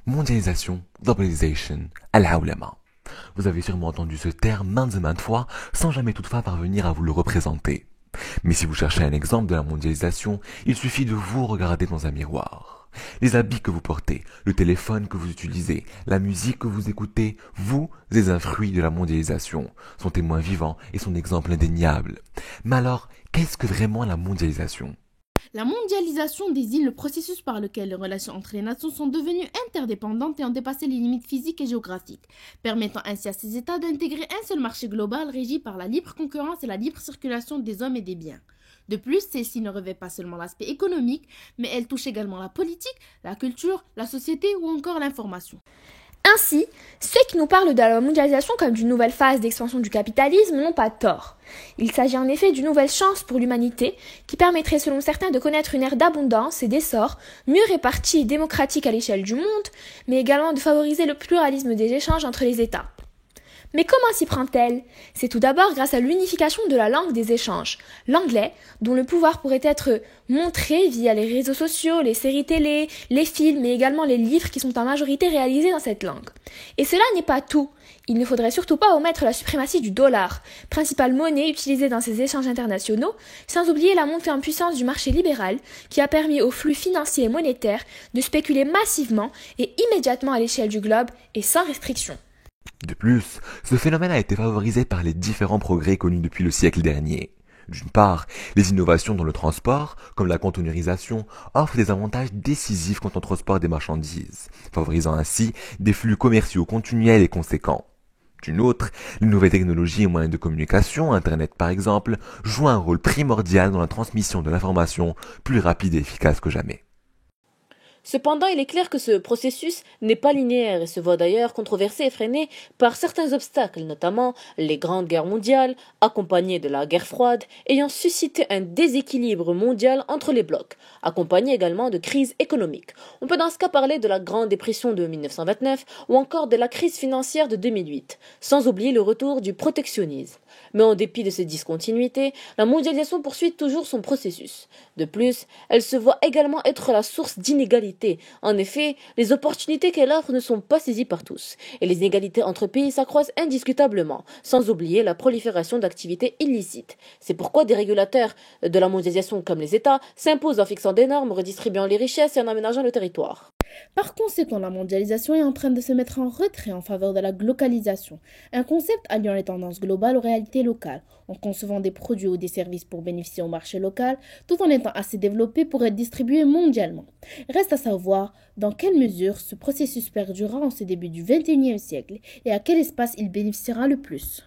Mondialisation, globalization, al-hawlama. Vous avez sûrement entendu ce terme maintes et maintes fois, sans jamais toutefois parvenir à vous le représenter. Mais si vous cherchez un exemple de la mondialisation, il suffit de vous regarder dans un miroir. Les habits que vous portez, le téléphone que vous utilisez, la musique que vous écoutez, vous êtes un fruit de la mondialisation, son témoin vivant et son exemple indéniable. Mais alors, qu'est-ce que vraiment la mondialisation ? La mondialisation désigne le processus par lequel les relations entre les nations sont devenues interdépendantes et ont dépassé les limites physiques et géographiques, permettant ainsi à ces États d'intégrer un seul marché global régi par la libre concurrence et la libre circulation des hommes et des biens. De plus, celle-ci ne revêt pas seulement l'aspect économique, mais elle touche également la politique, la culture, la société ou encore l'information. Ainsi, ceux qui nous parlent de la mondialisation comme d'une nouvelle phase d'expansion du capitalisme n'ont pas tort. Il s'agit en effet d'une nouvelle chance pour l'humanité qui permettrait selon certains de connaître une ère d'abondance et d'essor mieux répartie et démocratique à l'échelle du monde, mais également de favoriser le pluralisme des échanges entre les États. Mais comment s'y prend-elle ? C'est tout d'abord grâce à l'unification de la langue des échanges, l'anglais, dont le pouvoir pourrait être montré via les réseaux sociaux, les séries télé, les films, mais également les livres qui sont en majorité réalisés dans cette langue. Et cela n'est pas tout. Il ne faudrait surtout pas omettre la suprématie du dollar, principale monnaie utilisée dans ces échanges internationaux, sans oublier la montée en puissance du marché libéral qui a permis aux flux financiers et monétaires de spéculer massivement et immédiatement à l'échelle du globe et sans restriction. De plus, ce phénomène a été favorisé par les différents progrès connus depuis le siècle dernier. D'une part, les innovations dans le transport, comme la containerisation, offrent des avantages décisifs quant au transport des marchandises, favorisant ainsi des flux commerciaux continuels et conséquents. D'une autre, les nouvelles technologies et moyens de communication, Internet par exemple, jouent un rôle primordial dans la transmission de l'information plus rapide et efficace que jamais. Cependant, il est clair que ce processus n'est pas linéaire et se voit d'ailleurs controversé et freiné par certains obstacles, notamment les grandes guerres mondiales, accompagnées de la guerre froide, ayant suscité un déséquilibre mondial entre les blocs, accompagné également de crises économiques. On peut dans ce cas parler de la Grande Dépression de 1929 ou encore de la crise financière de 2008, sans oublier le retour du protectionnisme. Mais en dépit de ces discontinuités, la mondialisation poursuit toujours son processus. De plus, elle se voit également être la source d'inégalités. En effet, les opportunités qu'elle offre ne sont pas saisies par tous, et les inégalités entre pays s'accroissent indiscutablement, sans oublier la prolifération d'activités illicites. C'est pourquoi des régulateurs de la mondialisation comme les États s'imposent en fixant des normes, redistribuant les richesses et en aménageant le territoire. Par conséquent, la mondialisation est en train de se mettre en retrait en faveur de la glocalisation, un concept alliant les tendances globales aux réalités locales, en concevant des produits ou des services pour bénéficier au marché local, tout en étant assez développés pour être distribués mondialement. Reste à savoir dans quelle mesure ce processus perdurera en ce début du XXIe siècle et à quel espace il bénéficiera le plus.